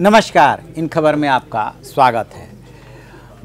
नमस्कार, इन खबर में आपका स्वागत है।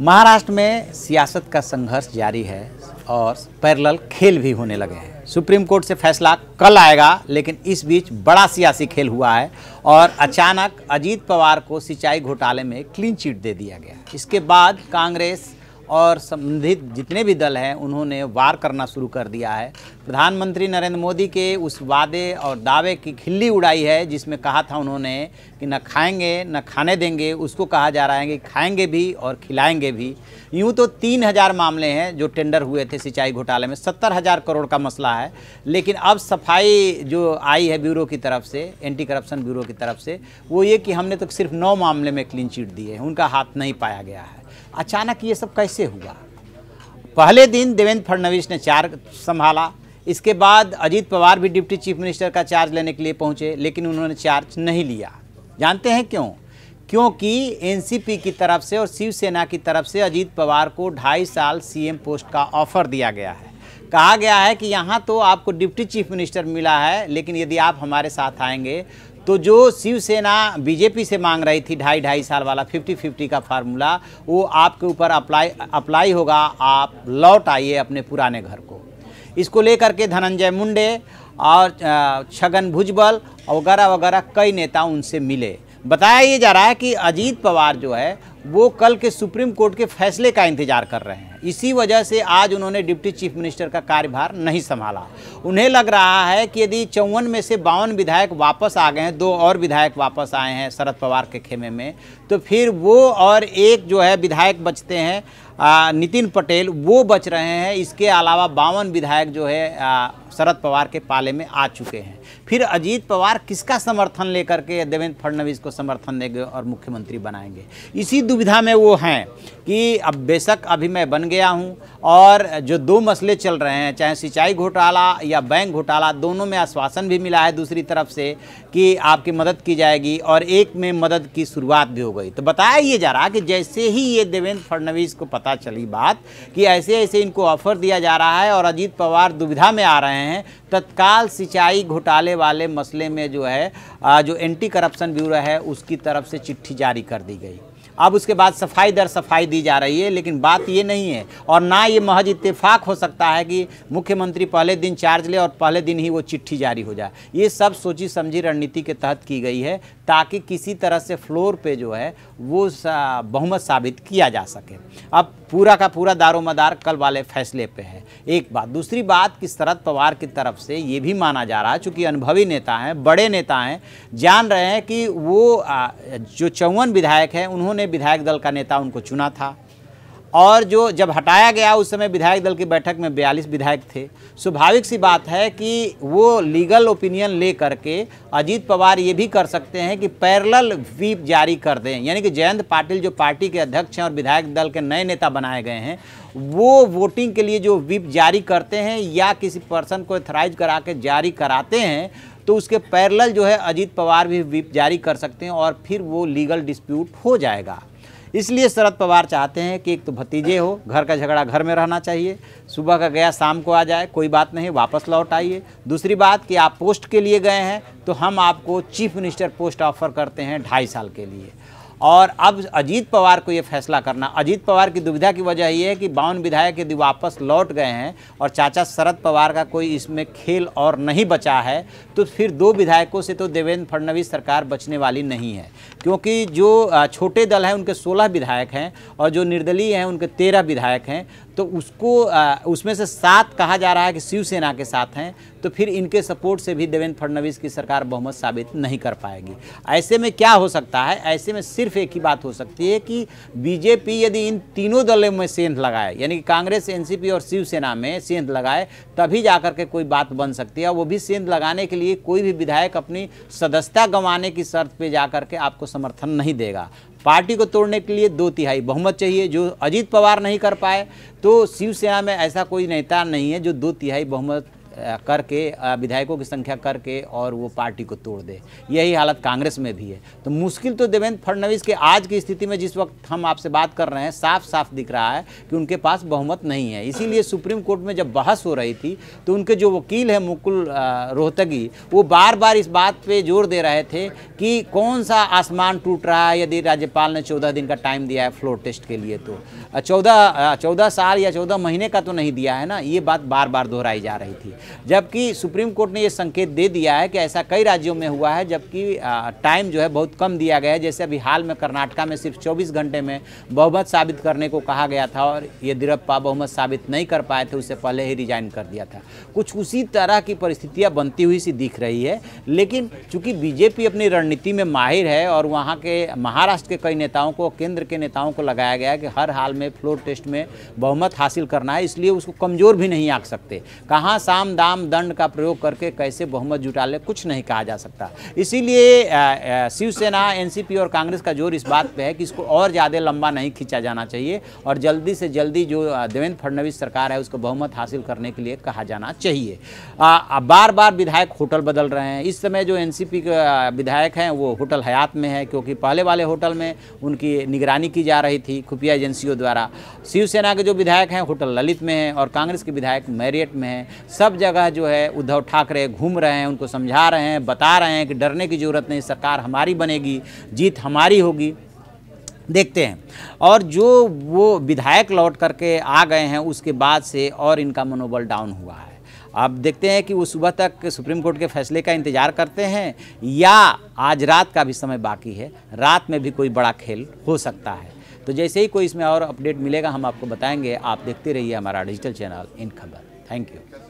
महाराष्ट्र में सियासत का संघर्ष जारी है और पैरेलल खेल भी होने लगे हैं। सुप्रीम कोर्ट से फैसला कल आएगा, लेकिन इस बीच बड़ा सियासी खेल हुआ है और अचानक अजीत पवार को सिंचाई घोटाले में क्लीन चिट दे दिया गया। इसके बाद कांग्रेस और संबंधित जितने भी दल हैं उन्होंने वार करना शुरू कर दिया है। प्रधानमंत्री नरेंद्र मोदी के उस वादे और दावे की खिल्ली उड़ाई है जिसमें कहा था उन्होंने कि न खाएंगे न खाने देंगे, उसको कहा जा रहा है कि खाएंगे भी और खिलाएंगे भी। यूँ तो 3000 मामले हैं जो टेंडर हुए थे सिंचाई घोटाले में, 70,000 करोड़ का मसला है। लेकिन अब सफाई जो आई है ब्यूरो की तरफ से, एंटी करप्शन ब्यूरो की तरफ से, वो ये कि हमने तो सिर्फ 9 मामले में क्लीन चिट दी है, उनका हाथ नहीं पाया गया है। अचानक ये सब कैसे हुआ? पहले दिन देवेंद्र फडणवीस ने चार्ज संभाला, इसके बाद अजीत पवार भी डिप्टी चीफ मिनिस्टर का चार्ज लेने के लिए पहुंचे, लेकिन उन्होंने चार्ज नहीं लिया। जानते हैं क्यों? क्योंकि एनसीपी की तरफ से और शिवसेना की तरफ से अजीत पवार को 2.5 साल सीएम पोस्ट का ऑफर दिया गया है। कहा गया है कि यहाँ तो आपको डिप्टी चीफ मिनिस्टर मिला है, लेकिन यदि आप हमारे साथ आएंगे तो जो शिवसेना बीजेपी से मांग रही थी 2.5 साल वाला 50-50 का फार्मूला, वो आपके ऊपर अप्लाई होगा। आप लौट आइए अपने पुराने घर को। इसको लेकर के धनंजय मुंडे और छगन भुजबल वगैरह वगैरह कई नेता उनसे मिले। बताया ये जा रहा है कि अजीत पवार जो है वो कल के सुप्रीम कोर्ट के फैसले का इंतजार कर रहे हैं। इसी वजह से आज उन्होंने डिप्टी चीफ मिनिस्टर का कार्यभार नहीं संभाला। उन्हें लग रहा है कि यदि 54 में से 52 विधायक वापस आ गए हैं, 2 और विधायक वापस आए हैं शरद पवार के खेमे में, तो फिर वो और एक जो है विधायक बचते हैं नितिन पटेल, वो बच रहे हैं। इसके अलावा 52 विधायक जो है शरद पवार के पाले में आ चुके हैं। फिर अजीत पवार किसका समर्थन लेकर के देवेंद्र फडणवीस को समर्थन देंगे और मुख्यमंत्री बनाएंगे? इसी दुविधा में वो हैं कि अब बेशक अभी मैं बन गया हूं और जो 2 मसले चल रहे हैं, चाहे सिंचाई घोटाला या बैंक घोटाला, दोनों में आश्वासन भी मिला है दूसरी तरफ से कि आपकी मदद की जाएगी और एक में मदद की शुरुआत भी हो गई। तो बताया ये जा रहा कि जैसे ही ये देवेंद्र फडणवीस को पता चली बात कि ऐसे ऐसे इनको ऑफर दिया जा रहा है और अजीत पवार दुविधा में आ रहे हैं, तत्काल सिंचाई घोटाले वाले मसले में जो है जो एंटी करप्शन ब्यूरो है उसकी तरफ से चिट्ठी जारी कर दी गई। अब उसके बाद सफाई दर सफाई दी जा रही है, लेकिन बात ये नहीं है और ना ये महज इत्तेफाक हो सकता है कि मुख्यमंत्री पहले दिन चार्ज ले और पहले दिन ही वो चिट्ठी जारी हो जाए। ये सब सोची समझी रणनीति के तहत की गई है ताकि किसी तरह से फ्लोर पे जो है वो बहुमत साबित किया जा सके। अब पूरा का पूरा दारोमदार कल वाले फैसले पे है। एक बात, दूसरी बात कि शरद पवार की तरफ से ये भी माना जा रहा है, चूँकि अनुभवी नेता हैं, बड़े नेता हैं, जान रहे हैं कि वो जो 54 विधायक हैं उन्होंने विधायक दल का नेता उनको चुना था और जो जब हटाया गया उस समय विधायक दल की बैठक में 42 विधायक थे। स्वाभाविक सी बात है कि वो लीगल ओपिनियन ले करके अजीत पवार ये भी कर सकते हैं कि पैरेलल व्हीप जारी कर दें, यानी कि जयंत पाटिल जो पार्टी के अध्यक्ष हैं और विधायक दल के नए नेता बनाए गए हैं, वो वोटिंग के लिए जो व्हीप जारी करते हैं या किसी पर्सन को ऑथराइज करा के जारी कराते हैं, तो उसके पैरेलल जो है अजीत पवार भी व्हीप जारी कर सकते हैं और फिर वो लीगल डिस्प्यूट हो जाएगा। इसलिए शरद पवार चाहते हैं कि एक तो भतीजे हो, घर का झगड़ा घर में रहना चाहिए, सुबह का गया शाम को आ जाए, कोई बात नहीं, वापस लौट आइए। दूसरी बात कि आप पोस्ट के लिए गए हैं तो हम आपको चीफ मिनिस्टर पोस्ट ऑफर करते हैं 2.5 साल के लिए। और अब अजीत पवार को ये फैसला करना, अजीत पवार की दुविधा की वजह ये है कि 52 विधायक यदि वापस लौट गए हैं और चाचा शरद पवार का कोई इसमें खेल और नहीं बचा है, तो फिर 2 विधायकों से तो देवेंद्र फडणवीस सरकार बचने वाली नहीं है। क्योंकि जो छोटे दल हैं उनके 16 विधायक हैं और जो निर्दलीय हैं उनके 13 विधायक हैं, तो उसमें से 7 कहा जा रहा है कि शिवसेना के साथ हैं, तो फिर इनके सपोर्ट से भी देवेंद्र फडणवीस की सरकार बहुमत साबित नहीं कर पाएगी। ऐसे में क्या हो सकता है? ऐसे में सिर्फ एक ही बात हो सकती है कि बीजेपी यदि इन तीनों दलों में सेंध लगाए, यानी कि कांग्रेस, एनसीपी और शिवसेना में सेंध लगाए, तभी जाकर के कोई बात बन सकती है। वो भी सेंध लगाने के लिए कोई भी विधायक अपनी सदस्यता गंवाने की शर्त पे जाकर के आपको समर्थन नहीं देगा। पार्टी को तोड़ने के लिए 2/3 बहुमत चाहिए, जो अजीत पवार नहीं कर पाए। तो शिवसेना में ऐसा कोई नेता नहीं है जो 2/3 बहुमत करके विधायकों की संख्या करके और वो पार्टी को तोड़ दे। यही हालत कांग्रेस में भी है। तो मुश्किल तो देवेंद्र फडणवीस के आज की स्थिति में जिस वक्त हम आपसे बात कर रहे हैं साफ साफ दिख रहा है कि उनके पास बहुमत नहीं है। इसीलिए सुप्रीम कोर्ट में जब बहस हो रही थी तो उनके जो वकील है मुकुल रोहतगी, वो बार बार इस बात पे जोर दे रहे थे कि कौन सा आसमान टूट रहा है यदि राज्यपाल ने 14 दिन का टाइम दिया है फ्लोर टेस्ट के लिए, तो 14 साल या 14 महीने का तो नहीं दिया है ना। ये बात बार बार दोहराई जा रही थी, जबकि सुप्रीम कोर्ट ने ये संकेत दे दिया है कि ऐसा कई राज्यों में हुआ है जबकि टाइम जो है बहुत कम दिया गया है। जैसे अभी हाल में कर्नाटका में सिर्फ 24 घंटे में बहुमत साबित करने को कहा गया था और येदियुरप्पा बहुमत साबित नहीं कर पाए थे, उससे पहले ही रिजाइन कर दिया था। कुछ उसी तरह की परिस्थितियां बनती हुई सी दिख रही है। लेकिन चूंकि बीजेपी अपनी रणनीति में माहिर है और वहाँ के महाराष्ट्र के कई नेताओं को, केंद्र के नेताओं को लगाया गया है कि हर हाल में फ्लोर टेस्ट में बहुमत हासिल करना है, इसलिए उसको कमज़ोर भी नहीं आंक सकते। कहाँ साम दाम दंड का प्रयोग करके कैसे बहुमत जुटा ले कुछ नहीं कहा जा सकता। इसीलिए शिवसेना, एनसीपी और कांग्रेस का जोर इस बात पे है कि इसको और ज़्यादा लंबा नहीं खींचा जाना चाहिए और जल्दी से जल्दी जो देवेंद्र फडणवीस सरकार है उसको बहुमत हासिल करने के लिए कहा जाना चाहिए। बार बार विधायक होटल बदल रहे हैं। इस समय जो एनसीपी के विधायक हैं वो होटल हयात में है, क्योंकि पहले वाले होटल में उनकी निगरानी की जा रही थी खुफिया एजेंसियों द्वारा। शिवसेना के जो विधायक हैं होटल ललित में हैं और कांग्रेस के विधायक मैरियट में हैं। सब जगह जो है उद्धव ठाकरे घूम रहे हैं, उनको समझा रहे हैं, बता रहे हैं कि डरने की ज़रूरत नहीं, सरकार हमारी बनेगी, जीत हमारी होगी। देखते हैं। और जो वो विधायक लौट करके आ गए हैं उसके बाद से और इनका मनोबल डाउन हुआ है। अब देखते हैं कि वो सुबह तक सुप्रीम कोर्ट के फैसले का इंतज़ार करते हैं या आज रात का भी समय बाकी है, रात में भी कोई बड़ा खेल हो सकता है। तो जैसे ही कोई इसमें और अपडेट मिलेगा हम आपको बताएंगे। आप देखते रहिए हमारा डिजिटल चैनल इन खबर। Thank you.